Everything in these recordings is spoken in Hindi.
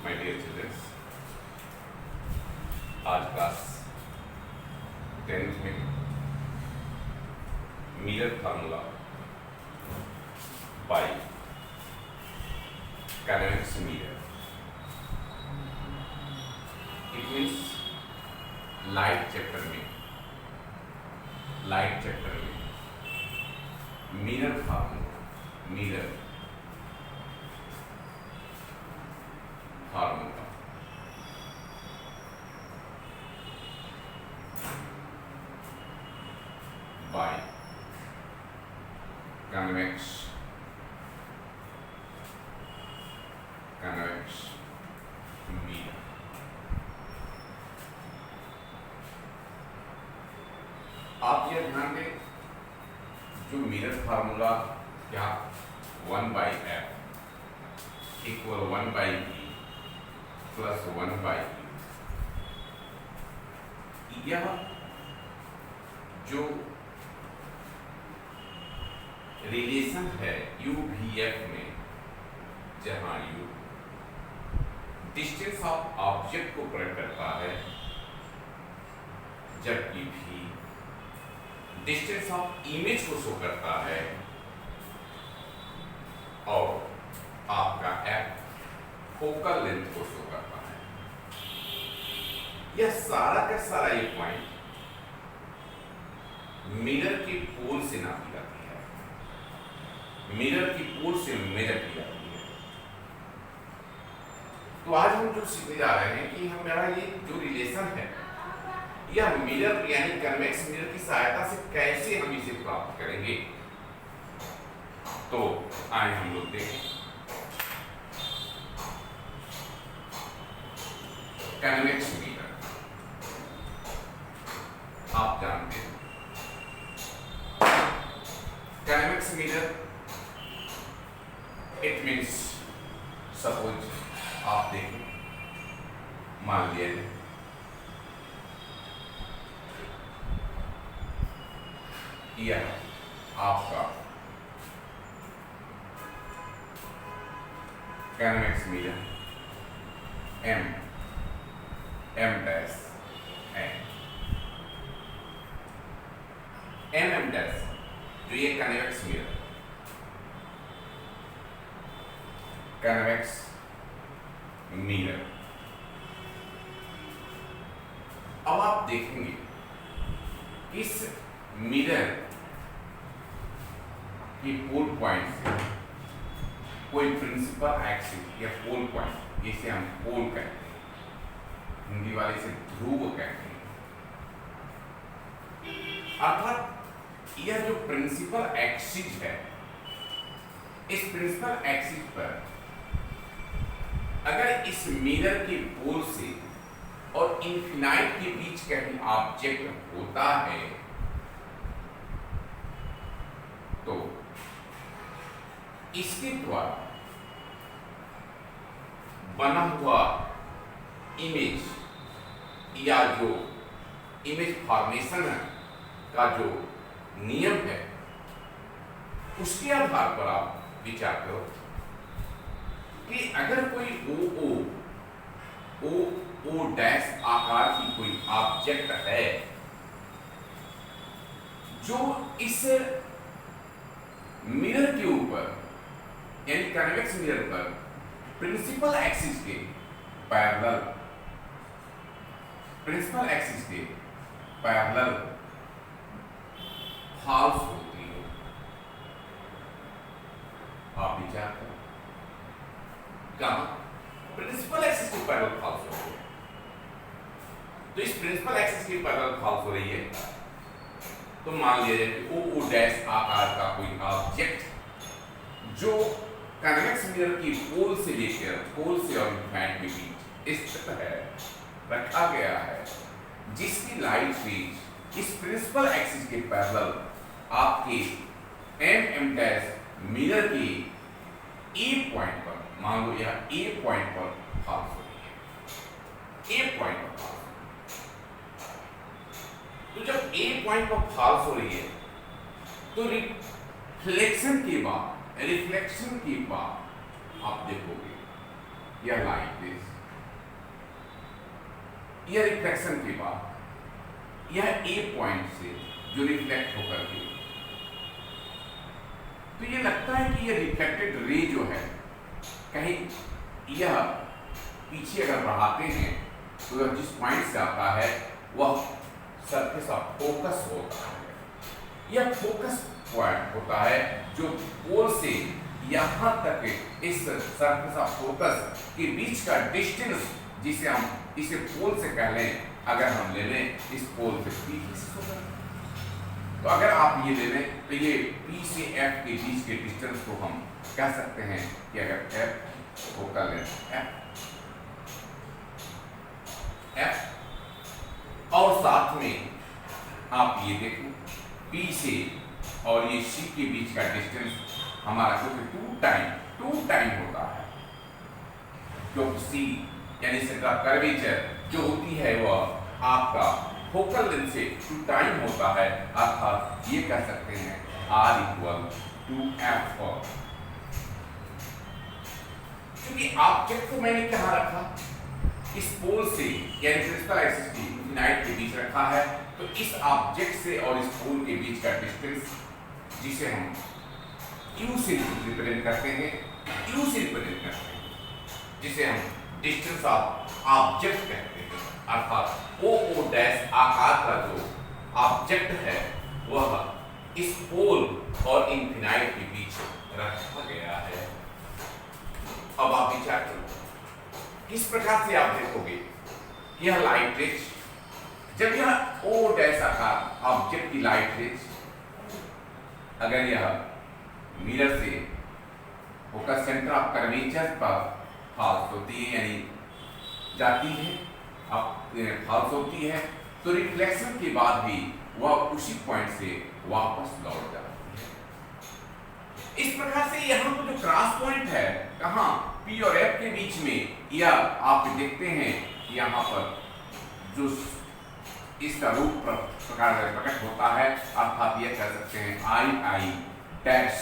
माय डियर चिल्ड्रंस, आज क्लास 10th में mirror formula by convex mirror, it means light chapter में mirror formula by convex mirror। आप यह ध्यान दें, जो मिरर फार्मूला क्या 1/f equal 1/v plus 1/u, यह जो रिलेशन है UVF में, जहां U डिस्टेंस ऑफ ऑब्जेक्ट को प्रकट करता है, जबकि V डिस्टेंस ऑफ इमेज को शो करता है, और आपका F फोकल लेंथ को शो करता है। यह सारा का सारा ये पॉइंट मिरर की पोल से नापी जाती है, मिरर की पोल से मेजर की जाती है। तो आज हम जो सीखने जा रहे हैं कि हमारा ये जो रिलेशन है, यह मिरर यानी कन्वेक्स मिरर की सहायता से कैसे हम इसे प्राप्त करेंगे। तो आइए हम लोग देखें। कन्वेक्स मिरर आप जानते हैं, convex mirror it means, suppose आप देखें, मान लीजिए यह आपका convex mirror M dash M dash, जो ये कन्वेक्स मिरर, कन्वेक्स मिरर। अब आप देखेंगे इस मिरर की पोल पॉइंट से कोई प्रिंसिपल एक्सिस या पोल पॉइंट, जिसे हम पोल कहते हैं, हिंदी वाले से ध्रुव कहते हैं, अर्थात यह जो प्रिंसिपल एक्सिस है, इस प्रिंसिपल एक्सिस पर अगर इस मिरर के पोल से और इन्फिनाइट के बीच कहीं ऑब्जेक्ट होता है, तो इसके द्वारा बना हुआ इमेज या जो इमेज फॉर्मेशन का जो नियम है, उसके आधार पर आप विचार करो कि अगर कोई ओ डैश आकार की कोई ऑब्जेक्ट है जो इस मिरर के ऊपर यानी कन्वेक्स मिरर पर प्रिंसिपल एक्सिस के पैरेलल फॉल्स होती है। आप विचार करो, कहां प्रिंसिपल एक्सिस के पैरेलल फॉल्स हो रही है। तो इस प्रिंसिपल एक्सिस के पैरेलल फॉल्स हो रही है, तो मान लीजिए कि ओ डैश आकार का कोई ऑब्जेक्ट जो कन्वेक्स मिरर की पोल से और इन्फिनाइट के बीच स्थित है, रखा गया है, जिसकी लाइट रेंज इस प्रिंसिपल एक्सिस के पैरेलल आपके M डैश मिरर के ए पॉइंट पर, मान लो यह ए पॉइंट पर फॉल्स हो रही है, ए पॉइंट पर फॉल्स। तो जब ए पॉइंट पर फॉल्स हो रही है, तो रिफ्लेक्शन के बाद आप देखोगे यह लाइक दिस, यह रिफ्लेक्शन के बाद यह ए पॉइंट से जो रिफ्लेक्ट होकर के, तो ये लगता है कि यह रिफ्लेक्टेड रे जो है कहीं यह पीछे अगर बढ़ाते हैं तो यह जिस पॉइंट से आता है वह सरफेस ऑफ फोकस होता है। यह फोकस पॉइंट होता है जो पोल से यहाँ तक इस सरफेस ऑफ फोकस के बीच का डिस्टेंस, जिसे हम इसे पोल से कह लें, अगर हम ले लें इस पोल से P, तो अगर आप ये ले लें तो ये P से F के बीच के डिस्टेंस को हम कह सकते हैं कि अगर F फोकल लेंथ F और साथ में आप ये देखें P से और ये C के बीच का डिस्टेंस हमारा क्योंकि टू टाइम होता है, क्योंकि C यानी सेंटर ऑफ कर्वेचर जो होती है वह आपका फोकल लेंथ से टू टाइम होता है, अर्थात ये कह सकते हैं R = 2F। क्योंकि ऑब्जेक्ट को मैंने कहाँ रखा, इस पोल से यानी प्रिंसिपल एक्सिस की इनफिनाइट के बीच रखा है, तो इस ऑब्जेक्ट से और इस पोल के बीच का डिस्टेंस जिसे हम U से रिप्रेजेंट करते हैं, जिसे हम डिस्टेंस ऑफ ऑब्जेक्ट कहते हैं, अर्थात OO डैश आकार का जो ऑब्जेक्ट है वह इस पोल और इनफिनाइट के बीच रखा गया है। अब आप विचार करो किस प्रकार से आप देखोगे यह लाइट रेज, जब यह O डैश आकार ऑब्जेक्ट की लाइट रेज अगर यह मिरर से फोकस सेंटर ऑफ कर्वेचर पर फॉल्स होती है, यानी जाती है, अब फॉल्स होती है, तो रिफ्लेक्शन के बाद भी वह उसी पॉइंट से वापस लौट जाती है। इस प्रकार से यहाँ पर जो क्रॉस पॉइंट है कहाँ P और F के बीच में, यह आप देखते हैं कि यहाँ पर जो इसका रूप प्रकार प्रकट होता है, अर्थात यह कह सकते हैं I डैश।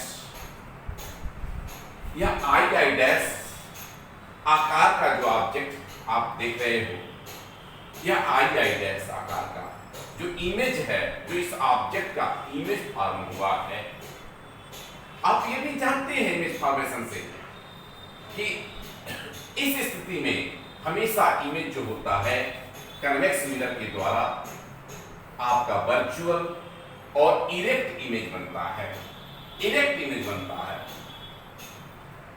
यह I डैश आकार का जो ऑब्जेक्ट आप देख रहे हो, यह I डैश आकार का जो इमेज है, जो इस ऑब्जेक्ट का इमेज फॉर्म हुआ है। आप ये भी जानते हैं इमेज फॉर्मेशन से कि इस स्थिति में हमेशा इमेज जो होता है कन्वेक्स मिरर के द्वारा आपका वर्चुअल और इरेक्ट इमेज बनता है,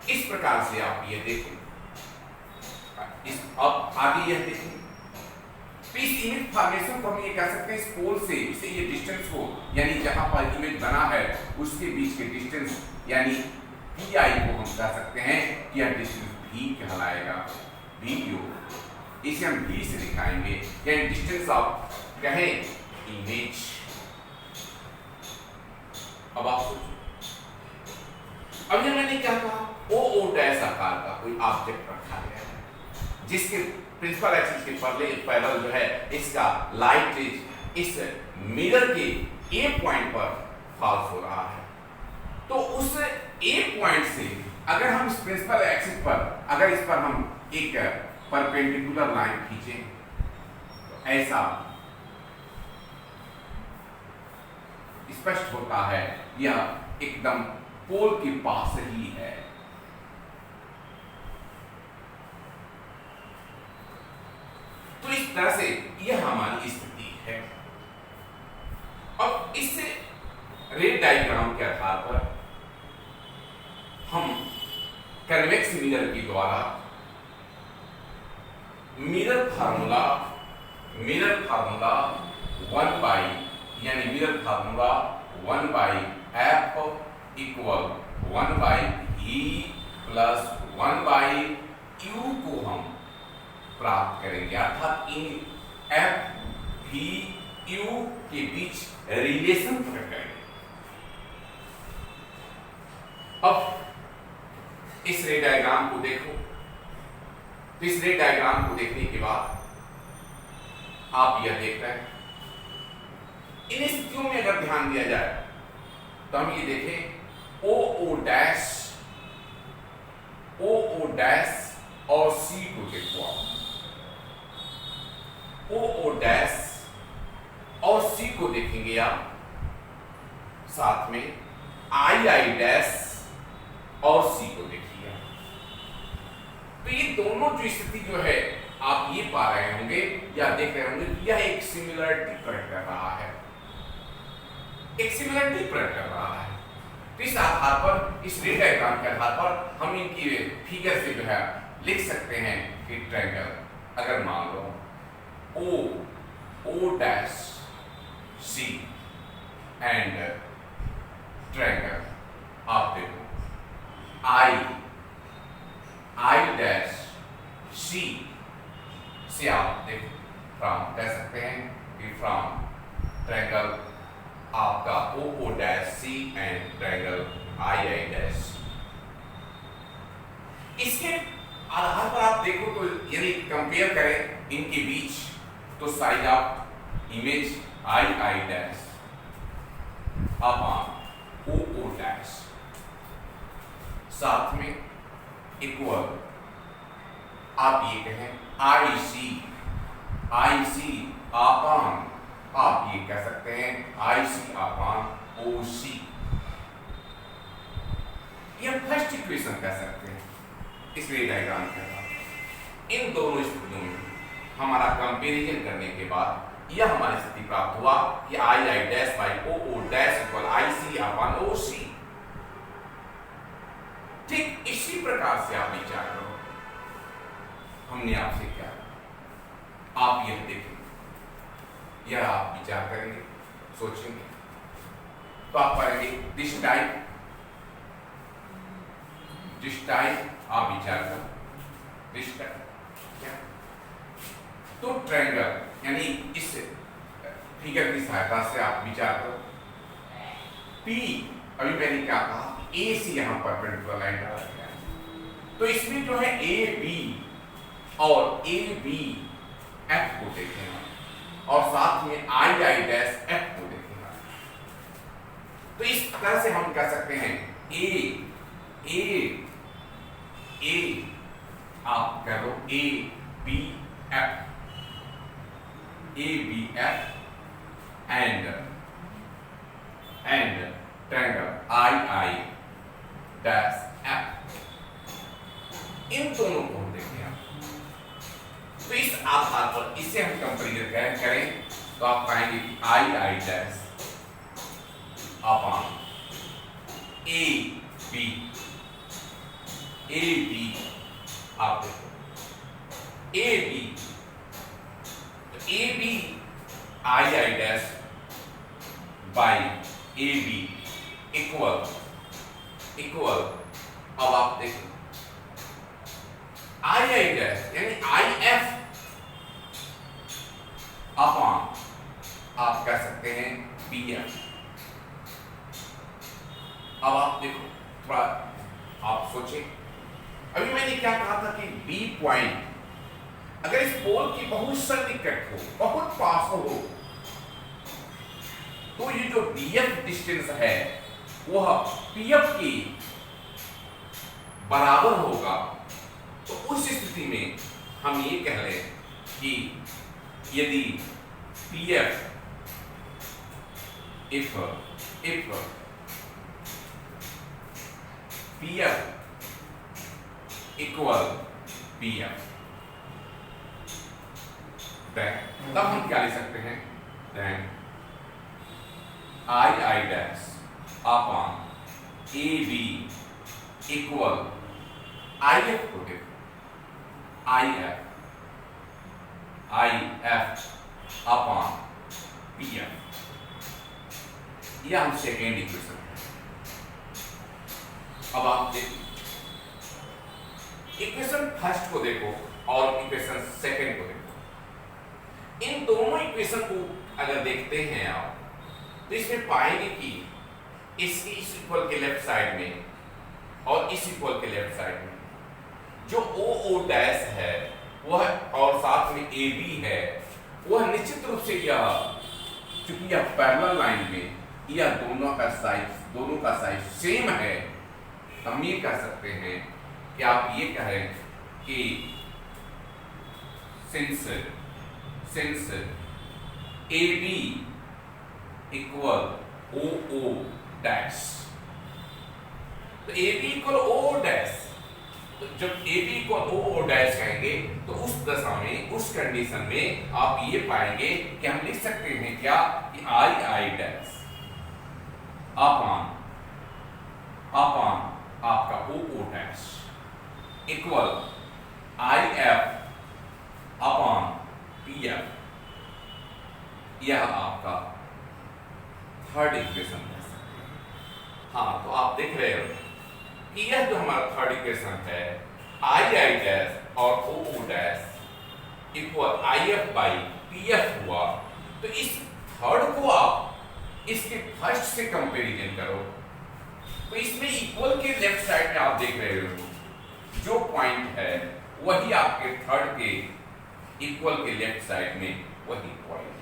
इस प्रकार से आप ये देखें। अब आगे यह देखें, इस इमेज फॉर्मेशन को हम ये कह सकते हैं इस पोल से इसे ये डिस्टेंस को, यानी जहां पर इमेज बना है उसके बीच के डिस्टेंस यानी PI को हम कह सकते हैं कि यह डिस्टेंस V कहलाएगा, VU। इसे हम V से दिखाएंगे, यानी डिस्टेंस ऑफ कहें इमेज। अब आप सोचो, अब ये मैंने क्या कहा, OO डैश आकार का कोई ऑब्जेक्ट रखा गया है जिसके प्रिंसिपल एक्सिस के पैरेलल जो है इसका लाइट रेज इस मिरर के A पॉइंट पर फॉल्स हो रहा है। तो उस A पॉइंट से अगर हम इस प्रिंसिपल एक्सिस पर अगर इस पर हम एक परपेंडिकुलर लाइन खींचें तो ऐसा स्पष्ट होता है यह एकदम पोल के पास ही है। तो इस तरह से यह हमारी स्थिति है। अब इस रे डायग्राम के आधार पर हम कन्वेक्स मिरर के द्वारा mirror formula 1/F equal 1/E plus 1/U को हम प्राप्त करेंगे, अर्थात इन F V U के बीच रिलेशन प्रकट करेंगे। अब इस रे डायग्राम को देखो, तो इस रे डायग्राम को देखने के बाद आप यह देख रहे हैं, इन स्थितियों में अगर ध्यान दिया जाए तो हम ये देखें OO डैश और C को देखो आप, देखेंगे आप, साथ में आई डैश और सी को देखिए। तो ये दोनों जो स्थिति जो है आप ये पा रहे होंगे या देख रहे होंगे कि यह एक सिमिलरिटी प्रकट कर रहा है, एक सिमिलरिटी प्रकट कर रहा है। तो इस आधार पर, इस रे डायग्राम के आधार पर हम इनकी फिगर से जो है लिख सकते हैं कि ट्रायंगल अगर मान लो O dash C and triangle आप देखो आई डैश सी से आप देखो फ्रॉम कह सकते हैं कि फ्रॉम ट्रायंगल आपका O dash C and triangle I dash. इसके आधार पर आप देखो तो यदि कंपेयर करें इनके बीच, तो side of image I dash upon O dash साथ में इक्वल आप ये कहें आई सी अपॉन, आप ये कह सकते हैं आई सी अपॉन ओ सी। ये फर्स्ट इक्वेशन कह सकते हैं इस रे डायग्राम के बाद। इन दोनों स्थितियों में हमारा कंपैरिजन करने के बाद यह हमारी स्थिति प्राप्त हुआ कि I dash by O dash equal I C upon O C. ठीक इसी प्रकार से आप विचार करो, हमने आपसे क्या, आप यह देखें, यह आप विचार करेंगे, सोचेंगे, तो आप पाएंगे दिस टाइप आप विचार करो, दिस टाइप क्या, तो ट्रायंगल यानी इस फिगर की सहायता से आप विचार करो। पी अभी मैंने क्या कहा, ए सी यहां परपेंडिकुलर लाइन डाला गया है, तो इसमें जो है ए बी और ए बी एफ को देखें और साथ में आई डैश एफ को देखें। तो इस तरह से हम कह सकते हैं ए आप कह लो A B F and triangle I dash F, इन दोनों को हम देखें आप। तो इस आधार पर इसे हम कंपेरिजन करें तो आप पाएंगे कि I dash upon A B आप देखो A B I dash by A B equal अब आप देखो आई डैश यानी आई एफ अपॉन आप कह सकते हैं बी एफ। अब आप देखो थोड़ा आप सोचें, अभी मैंने क्या कहा था कि बी पॉइंट अगर इस पोल की बहुत सन्निकट हो, बहुत पास हो, तो ये जो बीएफ डिस्टेंस है वह पीएफ की बराबर होगा। तो उस स्थिति में हम ये कह लें कि यदि PF if PF equal PF, तब हम क्या लिख सकते हैं, then I dash upon A B equal I F को देखो I F upon P F, यह हम सेकेंड इक्वेशन है। अब आप देखिए इक्वेशन फर्स्ट को देखो और इक्वेशन सेकेंड को देखो, इन दोनों इक्वेशन को अगर देखते हैं आप तो इसमें पाएंगे कि इस इक्वल के लेफ्ट साइड में और इस इक्वल के लेफ्ट साइड में जो ओ डैश है वह और साथ में ए बी है, वह निश्चित रूप से यह चूंकि यह पैरेलल लाइन में यह दोनों का साइज सेम है, हम ये कह सकते हैं कि आप ये कहें कि since A B equal O O dash. तो A B equal O dash, तो जब A B equal O dash कहेंगे तो उस दशा में, उस कंडीशन में आप ये पाएंगे कि हम लिख सकते हैं क्या कि आई आई डैश अपॉन आपका O O dash equal I F upon P F. यह आपका थर्ड इक्वेशन है। हाँ, तो आप देख रहे हो कि यह जो हमारा थर्ड इक्वेशन है आई आई डैश और O O dash equal I F by P F हुआ। तो इस थर्ड को आप इसके फर्स्ट से कंपेरिजन करो, तो इसमें इक्वल के लेफ्ट साइड में आप देख रहे हो जो पॉइंट है वही आपके थर्ड के इक्वल के लेफ्ट साइड में वही पॉइंट है।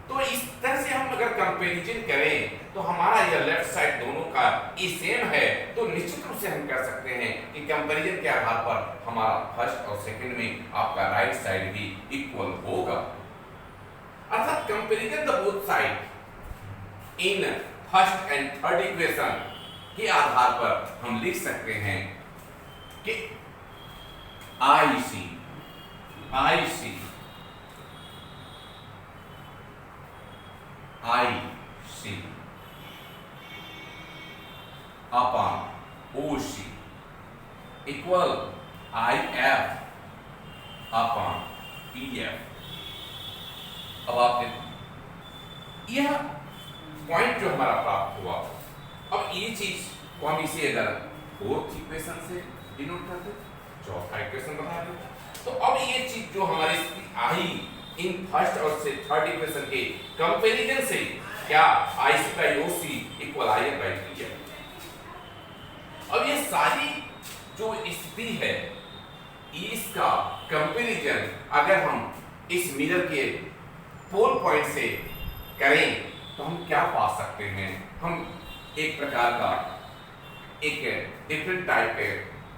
तो इस तरह से हम अगर कंपैरिजन करें तो हमारा यह लेफ्ट साइड दोनों का ई सेम है, तो निश्चित रूप से हम कह सकते हैं कि कंपैरिजन के आधार पर हमारा फर्स्ट और सेकंड में आपका राइट साइड भी इक्वल होगा। अर्थात comparison the both side in first and third equation के आधार पर हम लिख सकते हैं कि I C upon O C equal I F upon P F. अब आप देखो यह पॉइंट जो हमारा प्राप्त हुआ, अब ये चीज को हम इसे अगर फोर्थ इक्वेशन से डिनोट करते, चौथा इक्वेशन बना देते, तो अब ये चीज जो हमारी आई इन फर्स्ट और से थर्ड इक्वेशन के कंपैरिजन से क्या I C by O C equal I F by P F. अब ये सारी जो स्थिति है इसका कंपैरिजन अगर हम इस मिरर के पोल पॉइंट से करें तो हम क्या पा सकते हैं, हम एक प्रकार का एक डिफरेंट टाइप के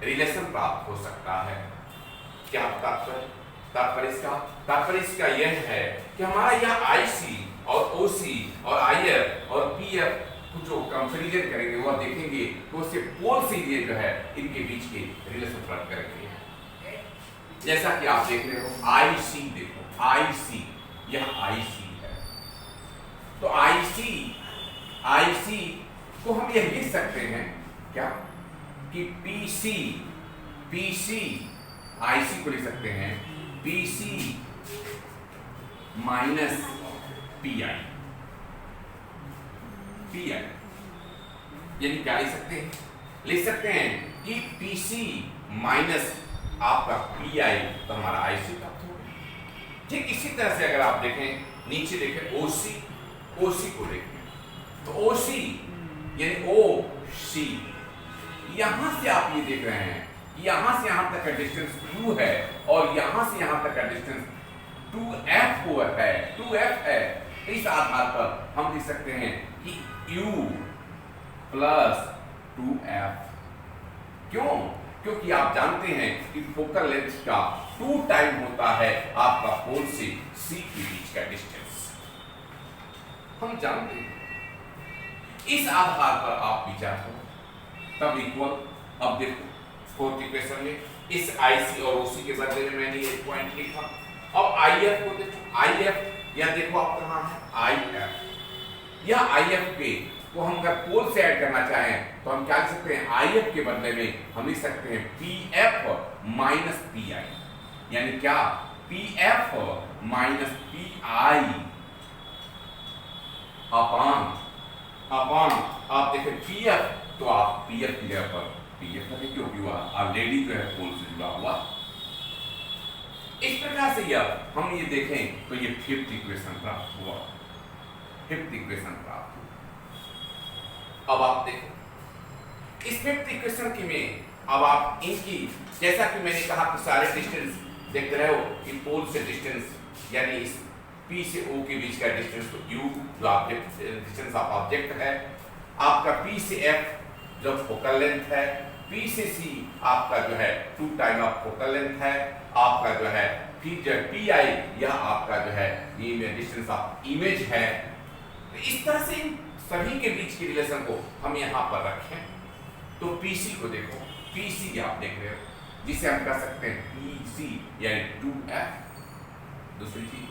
रिलेशन प्राप्त हो सकता है। क्या तात्पर्य इसका यह है कि हमारा यह आईसी और ओसी और आईएफ और पीएफ जो कंपैरिजन करेंगे वह देखेंगे तो उससे पोल से ये जो है इनके बीच के रिलेशन प्राप्त करेंगे। जैसा कि आप देख रहे हो आईसी, देखो आईसी, यह आईसी है, तो आईसी को हम यह लिख सकते हैं क्या कि पीसी आईसी को लिख सकते हैं पीसी माइनस पीआई, यानी क्या लिख सकते हैं कि पीसी माइनस आपका पीआई, तो हमारा आईसी प्राप्त होगा। ठीक इसी तरह से अगर आप देखें नीचे देखें ओसी को देखें तो ओसी यानी ओ सी, यहां से आप ये देख रहे हैं यहां से यहां तक का डिस्टेंस 2 है और यहां से यहां तक का डिस्टेंस 2f है। तो इस आधार पर हम लिख सकते हैं कि u प्लस 2f। क्यों? क्योंकि आप जानते हैं कि फोकल लेंथ का 2 टाइम होता है आपका पोल से C के बीच का डिस्टेंस, हम जानते हैं। इस आधार पर आप विचार करो तब इक्वल। अब देखो फोर्थ इक्वेशन में इस IC और OC के बदले में मैंने ये पॉइंट लिखा। अब IF को देखो, IF या देखो आप कहां है IF, या IF पे को हम अगर पोल से ऐड करना चाहें तो हम क्या लिख सकते हैं, IF के बदले में हम लिख सकते हैं PF माइनस PI, यानी क्या PF माइनस PI अपॉन आप देखें PF, तो आप PF की जगह पर PF रखें क्योंकि वह ऑलरेडी जो है पोल से जुड़ा हुआ। इस प्रकार से यह हम ये देखें तो ये फिफ्थ इक्वेशन प्राप्त हुआ। अब आप देखो इस फिफ्थ इक्वेशन की में अब आप इनकी, जैसा कि मैंने कहा कि सारे डिस्टेंस देख रहे हो कि पोल से डिस्टेंस यानी इस P से O के बीच का डिस्टेंस, तो U जो ऑब्जेक्ट डिस्टेंस ऑफ ऑब्जेक्ट है, आपका P से F जो फोकल लेंथ है, P से C आपका जो है 2 टाइम ऑफ फोकल लेंथ है, आपका जो है फिर जो PI यह आपका जो है ये डिस्टेंस ऑफ इमेज है। इस तरह से इन सभी के बीच की रिलेशन को हम यहाँ पर रखें तो पीसी को देखो, पीसी आप देख रहे हो जिसे हम कह सकते हैं पीसी यानी 2f। दूसरी चीज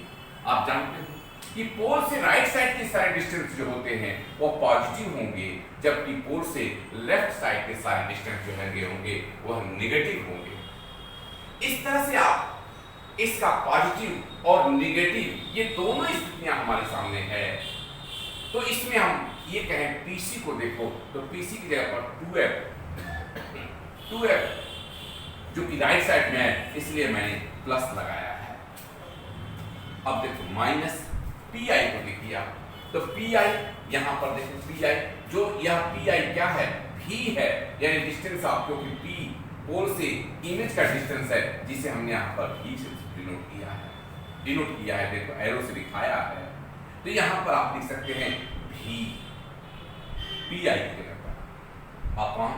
आप जानते हो कि पोल से राइट साइड के सारे डिस्टेंस जो होते हैं वो पॉजिटिव होंगे, जबकि पोल से लेफ्ट साइड के सारे डिस्टेंस जो होंगे वह नेगेटिव होंगे। इस तरह से आप इसका पॉजिटिव और नेगेटिव ये दोनों स्थितियां हमारे सामने है। तो इसमें हम ये कहें पीसी को देखो तो पीसी की जगह पर 2f जो कि राइट साइड में है इसलिए मैंने प्लस लगाया है। अब देखो माइनस पीआई को देखिए आप, तो पीआई यहां पर देखो पीआई जो यह पीआई क्या है, भी है यानी डिस्टेंस आप क्योंकि पी पोल से इमेज का डिस्टेंस है जिसे हमने यहां पर भी से डिनोट किया है, देखो एरो से दिखाया है। तो यहां पर आप लिख सकते हैं भी पीआई की जगह पर अपॉन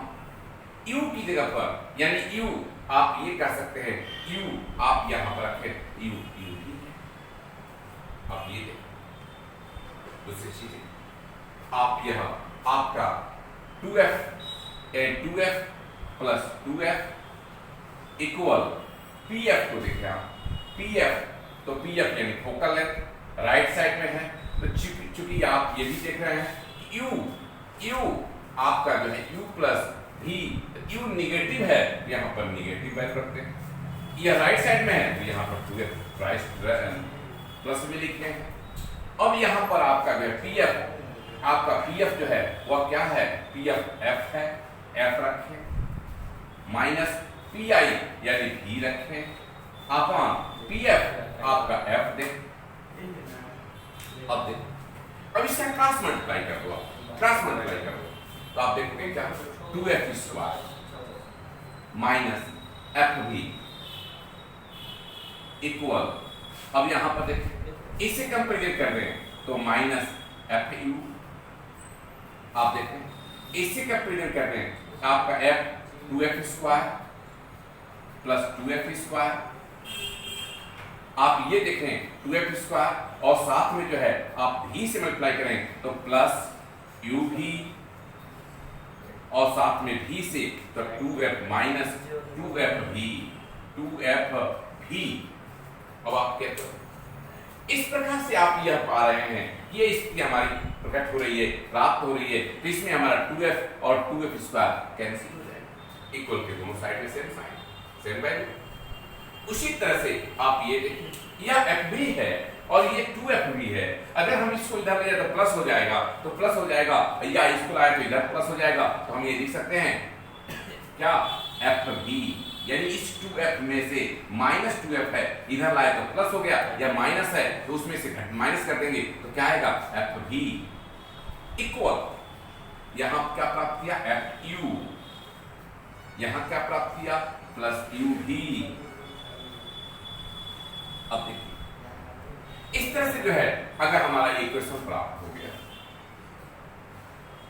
यू की जगह पर, यानी यू आप ये कह सकते हैं यू आप यहां पर रखें यू यू भी है। आप ये देखो दूसरी चीज आप यह आपका 2f and 2f plus 2f equal pf को देखें आप, pf तो pf यानी फोकल लेंथ राइट साइड में है, तो चूंकि आप ये भी देख रहे हैं u आपका जो है u plus v, u negative है यहाँ पर नेगेटिव वैल्यू रखते हैं, यह राइट साइड में है तो यहाँ पर 2f प्लस में लिखते हैं। अब यहाँ पर आपका जो है pf, आपका pf जो है वह क्या है, pf f है, f रखें माइनस pi यानी v रखें अपॉन pf आपका f दे। अब देख अब इसका क्रॉस मल्टीप्लाई कर दो, क्रॉस मल्टीप्लाई कर दो तो आप देखोगे क्या 2f square minus fv equal, अब यहां पर देखिए इसे कंपेयर कर रहे हैं तो माइनस fu आप देखें इसे कंपेयर कर रहे हैं आपका f 2f square plus 2f square, आप ये देखें 2f स्क्वायर और साथ में जो है आप v से मल्टीप्लाई करें तो प्लस uv और साथ में v से तो 2f माइनस 2fv 2fv। अब आप कहते हो इस प्रकार से आप यह पा रहे हैं ये स्थिति हमारी प्रकट हो रही है, प्राप्त हो रही है। तो इसमें हमारा 2f और 2f स्क्वायर कैंसिल हो जाएगा, इक्वल के दोनों साइड में सेम साइन सेम वैल्यू। उसी तरह से आप ये देखिए यह f भी है और ये 2f भी है, अगर हम इसको इधर ले जाए तो प्लस हो जाएगा, तो प्लस हो जाएगा या इसको लाए तो इधर प्लस हो जाएगा, तो हम ये लिख सकते हैं क्या fb यानी इस 2f में से माइनस 2f है इधर लाए तो प्लस हो गया, या माइनस है तो उसमें से माइनस कर देंगे तो क्या आएगा fb इक्वल यहां क्या प्राप्त किया fu, यहां क्या प्राप्त किया प्लस uv। अब देखिए इस तरह से जो है अगर हमारा इक्वेशन प्राप्त हो गया,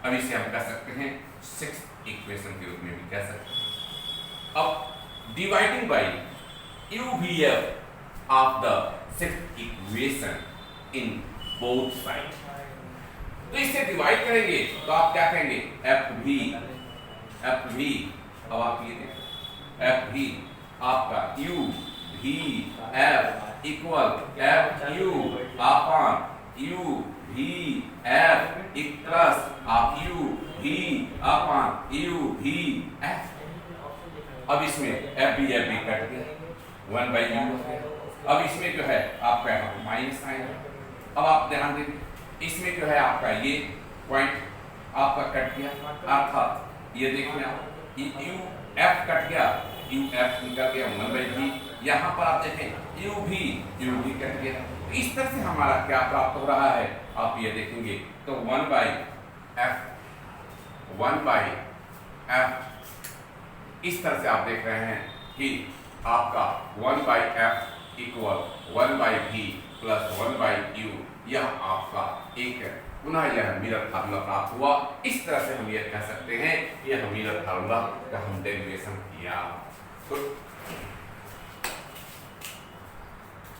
अब इसे हम कह सकते हैं 6th इक्वेशन के रूप में भी कह सकते हैं। अब dividing by UVF of the 6th equation in both sides, तो इसे डिवाइड करेंगे तो आप क्या कहेंगे FV। अब आप ये देखें FV आपका UVF equal FU upon UVF plus आप UV अपॉन UVF। अब इसमें FB कट गया 1 बाई u हो गया। अब इसमें जो है आपका माइनस आएगा। अब आप ध्यान देंगे इसमें जो है आपका ये पॉइंट आपका कट गया, अर्थात ये देखिए आप u f कट गया, u f निकल गया 1 बाई v। यहाँ पर आप देखें u भी कट गया। तो इस तरह से हमारा क्या प्राप्त हो रहा है आप ये देखेंगे तो 1 बाई f इस तरह से आप देख रहे हैं कि आपका 1 by f equal 1 by v plus 1 by u, यह आपका एक पुनः यह मिरर फार्मूला प्राप्त हुआ। इस तरह से हम यह कह सकते हैं यह मिरर फार्मूला का हम डेरिवेशन किया। तो